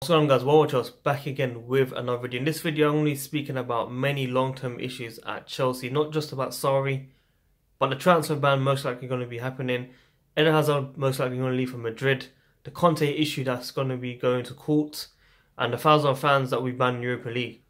What's going on, guys? Well, Chelsea back again with another video. In this video, I'm going to be speaking about many long-term issues at Chelsea, not just about Sarri, but the transfer ban most likely going to be happening. Eden Hazard most likely going to leave for Madrid, the Conte issue that's going to be going to court, and the 1,000 fans that we banned in Europa League.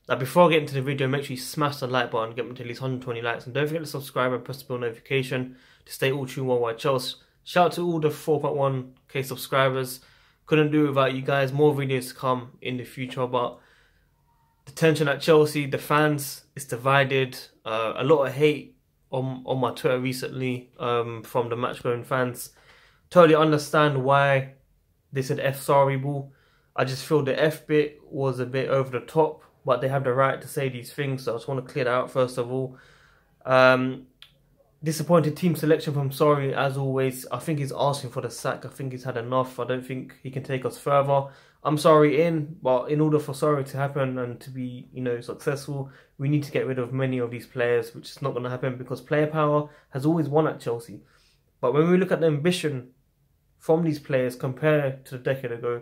Now, before I get into the video, make sure you smash the like button, get me to at least 120 likes, and don't forget to subscribe and press the bell notification to stay all tuned worldwide Chelsea. Shout out to all the 4.1k subscribers. Couldn't do it without you guys. More videos to come in the future about the tension at Chelsea. The fans is divided. A lot of hate on my Twitter recently from the match-going fans. Totally understand why they said F sorry ball. I just feel the F bit was a bit over the top, but they have the right to say these things, so I just want to clear that out first of all. Disappointed team selection from Sarri, as always. I think he's asking for the sack. I think he's had enough. I don't think he can take us further. I'm sorry but in order for Sarri to happen and to be, successful, we need to get rid of many of these players, which is not going to happen because player power has always won at Chelsea. But when we look at the ambition from these players compared to a decade ago,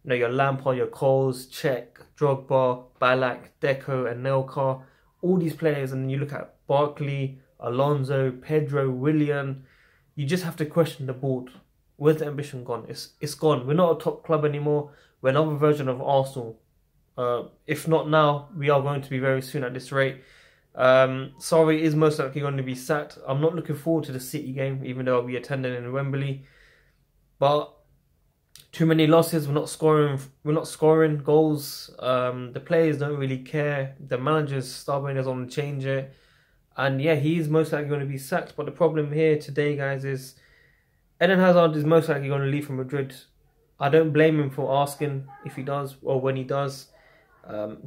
your Lampard, your Coles, Cech, Drogba, Ballack, Deco, and Nelka, all these players, and you look at Barkley, Alonso, Pedro, Willian, you just have to question the board. Where's the ambition gone? It's gone. We're not a top club anymore. We're another version of Arsenal. If not now, we are going to be very soon at this rate. Sarri is most likely going to be sacked. I'm not looking forward to the City game, even though I'll be attending in Wembley. But too many losses. We're not scoring goals. The players don't really care. The manager's stubborn, doesn't want to change it. And yeah, he is most likely going to be sacked. But the problem here today, guys, is Eden Hazard is most likely going to leave for Madrid. I don't blame him for asking if he does or when he does.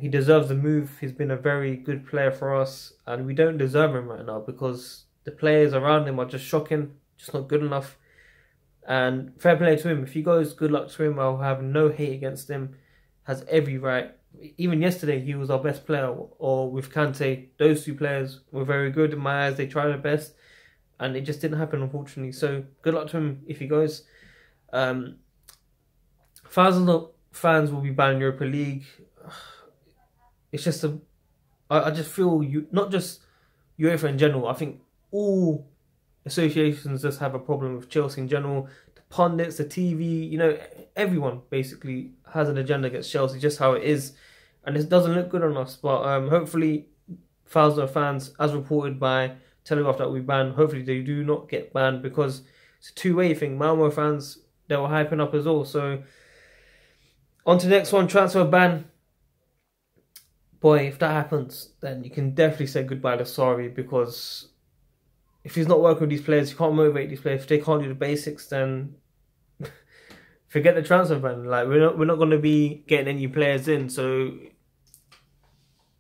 He deserves the move. He's been a very good player for us. And we don't deserve him right now because the players around him are just shocking. Just not good enough. And fair play to him. If he goes, good luck to him. I'll have no hate against him. Has every right. Even yesterday, he was our best player, or with Conte. Those two players were very good in my eyes. They tried their best, and it just didn't happen, unfortunately. So, good luck to him if he goes. Thousands of fans will be banned in Europa League. It's just I just feel not just UEFA in general. I think all associations just have a problem with Chelsea in general. The pundits, the TV, everyone basically has an agenda against Chelsea, just how it is. And it doesn't look good on us. But hopefully, thousands of fans, as reported by Telegraph that we banned, hopefully they do not get banned because it's a two-way thing. Malmo fans, they were hyping up as well. So, on to the next one, transfer ban. Boy, if that happens, then you can definitely say goodbye to Sarri because if he's not working with these players, you can't motivate these players. If they can't do the basics, then forget the transfer ban. Like we're not going to be getting any players in. So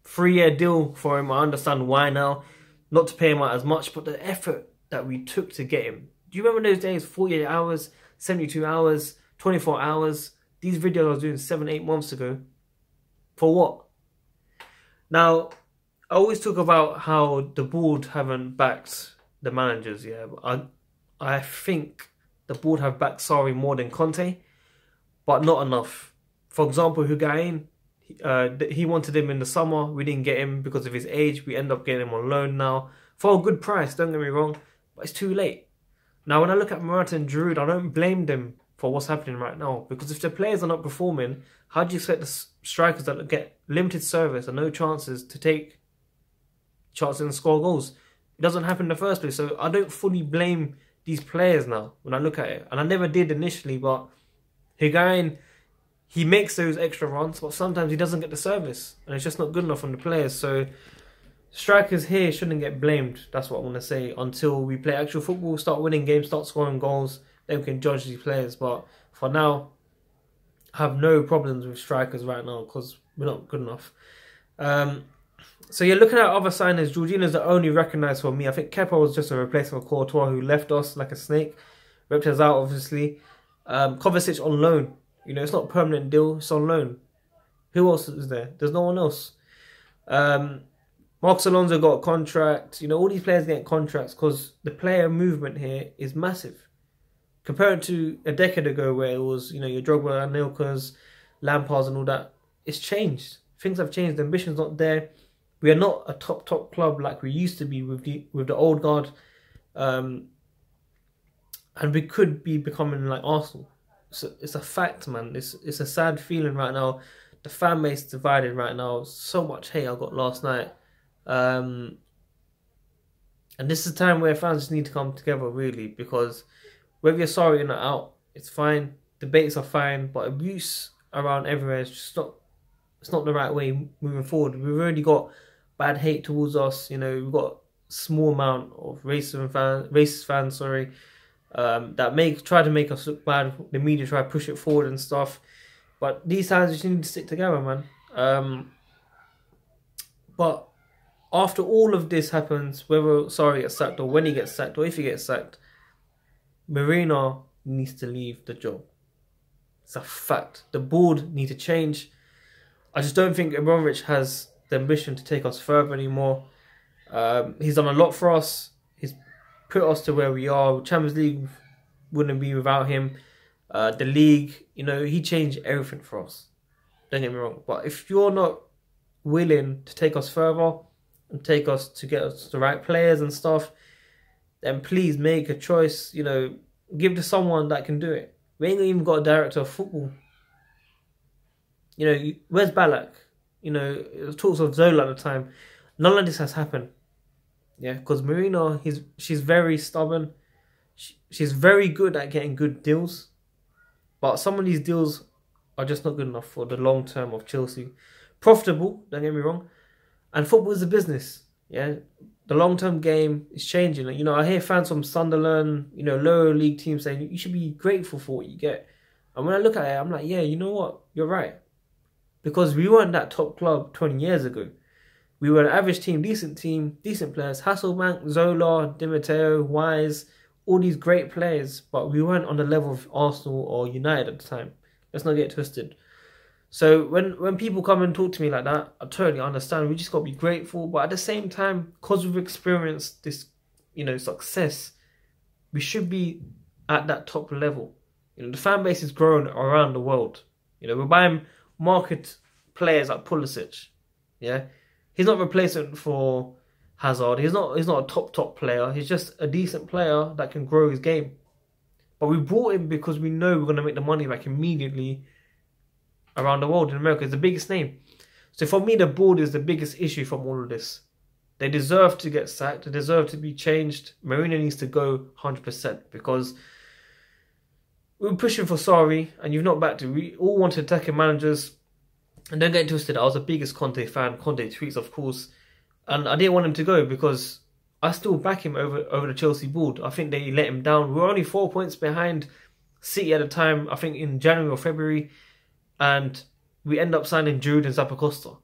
3-year deal for him. I understand why now, not to pay him out as much, but the effort that we took to get him. Do you remember those days? 48 hours, 72 hours, 24 hours. These videos I was doing 7-8 months ago. For what? Now, I always talk about how the board haven't backed the managers, yeah. I think the board have backed Sarri more than Conte, but not enough. For example, Higuain, he wanted him in the summer. We didn't get him because of his age. We end up getting him on loan now for a good price. Don't get me wrong, but it's too late. Now, when I look at Marina and Giroud, I don't blame them for what's happening right now because if the players are not performing, how do you expect the strikers that get limited service and no chances to take chances and score goals? It doesn't happen in the first place. So I don't fully blame these players now when I look at it. And I never did initially, but Higuain, he makes those extra runs, but sometimes he doesn't get the service. And it's just not good enough from the players. So strikers here shouldn't get blamed. That's what I want to say. Until we play actual football, start winning games, start scoring goals, then we can judge these players. But for now, I have no problems with strikers right now because we're not good enough. So you're looking at other signings. Jorginho's the only recognised for me. I think Kepa was just a replacement for Courtois who left us like a snake. Ripped us out, obviously. Kovacic on loan. It's not a permanent deal. It's on loan. Who else is there? There's no one else. Marcos Alonso got a contract. All these players get contracts because the player movement here is massive. Compared to a decade ago where it was, your Drogba, Anelkas, Lampards and all that. It's changed. Things have changed. The ambition's not there. We are not a top club like we used to be with the old guard, and we could be becoming like Arsenal. So it's a fact, man. It's a sad feeling right now. The fan base is divided right now. So much hate I got last night, and this is a time where fans just need to come together, really, because whether you're sorry or not out, it's fine. Debates are fine, but abuse around everywhere is just not. It's not the right way moving forward. We've already got bad hate towards us. You know, we've got a small amount of racist fans. Sorry, that try to make us look bad. The media try to push it forward and stuff. But these times we just need to stick together, man. But after all of this happens, whether Sarri gets sacked or when he gets sacked or if he gets sacked, Marina needs to leave the job. It's a fact. The board need to change. I just don't think Abramovich has the ambition to take us further anymore. He's done a lot for us. He's put us to where we are. Champions League wouldn't be without him. The league, you know, he changed everything for us. Don't get me wrong. But if you're not willing to take us further and take us to get us the right players and stuff, then please make a choice. You know, give to someone that can do it. We ain't even got a director of football. You know, where's Ballack? You know, it was talks of Zola at the time. None of this has happened. Yeah, because Marina, she's very stubborn. She's very good at getting good deals. But some of these deals are just not good enough for the long term of Chelsea. Profitable, don't get me wrong. And football is a business. Yeah, the long term game is changing. You know, I hear fans from Sunderland, you know, lower league teams saying you should be grateful for what you get. And when I look at it, I'm like, yeah, you know what? You're right. Because we weren't that top club 20 years ago. We were an average team, decent players. Hasselbank, Zola, Di Matteo, Wise, all these great players. But we weren't on the level of Arsenal or United at the time. Let's not get twisted. So when people come and talk to me like that, I totally understand. We just got to be grateful. But at the same time, because we've experienced this, you know, success, we should be at that top level. You know, the fan base is growing around the world. You know, we're buying market players like Pulisic. Yeah, he's not a replacement for Hazard. He's not a top player. He's just a decent player that can grow his game. But we brought him because we know we're going to make the money back immediately around the world. In America, it's the biggest name. So for me, the board is the biggest issue from all of this. They deserve to get sacked. They deserve to be changed. Marina needs to go 100% because we were pushing for Sarri and you've not backed it. We all wanted attacking managers. And don't get twisted, I was the biggest Conte fan. Conte tweets, of course. And I didn't want him to go because I still back him over the Chelsea board. I think they let him down. We were only 4 points behind City at the time, I think in January or February. And we end up signing Giroud and Zappacosta.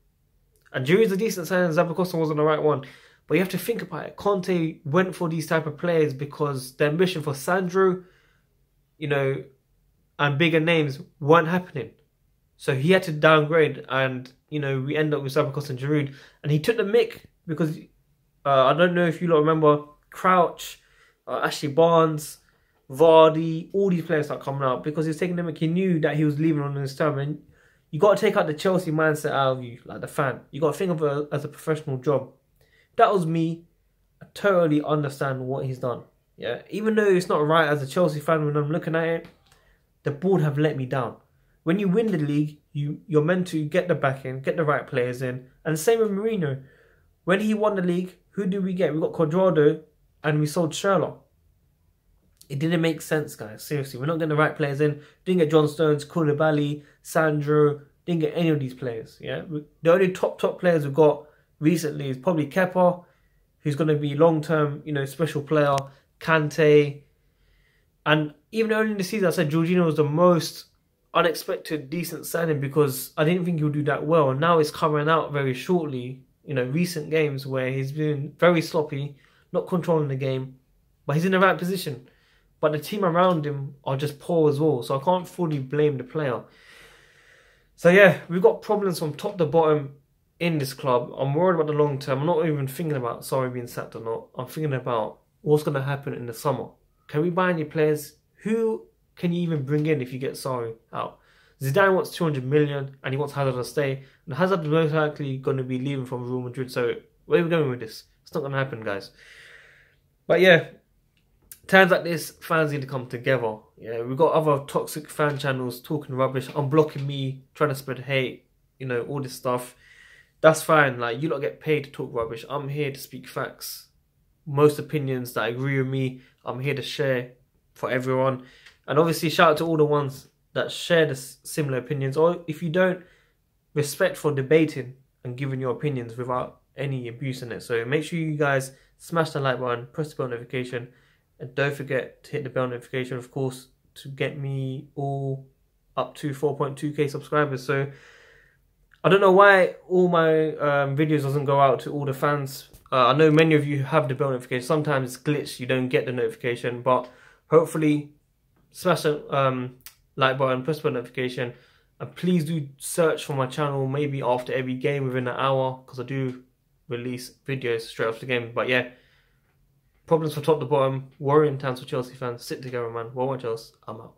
And Giroud's a decent signing, Zappacosta wasn't the right one. But you have to think about it. Conte went for these type of players because the ambition for Sandro, you know, and bigger names weren't happening. So he had to downgrade and, you know, we end up with Zappacosta and Giroud. And he took the mick because, I don't know if you lot remember, Crouch, Ashley Barnes, Vardy, all these players start coming out because he's taking the mick. He knew that he was leaving on his term. And you got to take out the Chelsea mindset out of you, like the fan. You got to think of it as a professional job. That was me. I totally understand what he's done. Yeah, even though it's not right as a Chelsea fan when I'm looking at it, the board have let me down. When you win the league, you're meant to get the backing, get the right players in. And the same with Marino. When he won the league, who did we get? We got Cuadrado and we sold Sherlock. It didn't make sense, guys. Seriously, we're not getting the right players in. Didn't get John Stones, Koulibaly, Sandro. Didn't get any of these players. Yeah, the only top players we've got recently is probably Kepa, who's going to be long-term, you know, special player. Conte. And even early in the season, I said Jorginho was the most unexpected decent signing because I didn't think he would do that well. And now it's coming out very shortly, you know, recent games where he's been very sloppy, not controlling the game, but he's in the right position. But the team around him are just poor as well. So I can't fully blame the player. So yeah, we've got problems from top to bottom in this club. I'm worried about the long term. I'm not even thinking about Sarri being sacked or not. I'm thinking about what's going to happen in the summer. Can we buy any players? Who can you even bring in if you get Sarri out? Zidane wants 200 million and he wants Hazard to stay. And Hazard is most likely going to be leaving from Real Madrid. So where are we going with this? It's not going to happen, guys. But yeah, times like this, fans need to come together. Yeah, we've got other toxic fan channels talking rubbish, unblocking me, trying to spread hate, you know, all this stuff. That's fine. Like, you lot get paid to talk rubbish. I'm here to speak facts. Most opinions that agree with me, I'm here to share for everyone. And obviously, shout out to all the ones that share the similar opinions. Or if you don't, respect for debating and giving your opinions without any abuse in it. So make sure you guys smash the like button, press the bell notification, and don't forget to hit the bell notification, of course, to get me all up to 4.2k subscribers. So I don't know why all my videos doesn't go out to all the fans. I know many of you have the bell notification. Sometimes it's glitched, you don't get the notification, but hopefully smash the like button, press the bell notification, and please do search for my channel maybe after every game within an hour, because I do release videos straight after the game. But yeah, problems from top to bottom, worrying times for Chelsea fans. Sit together, man. Well, Chelsea, I'm out.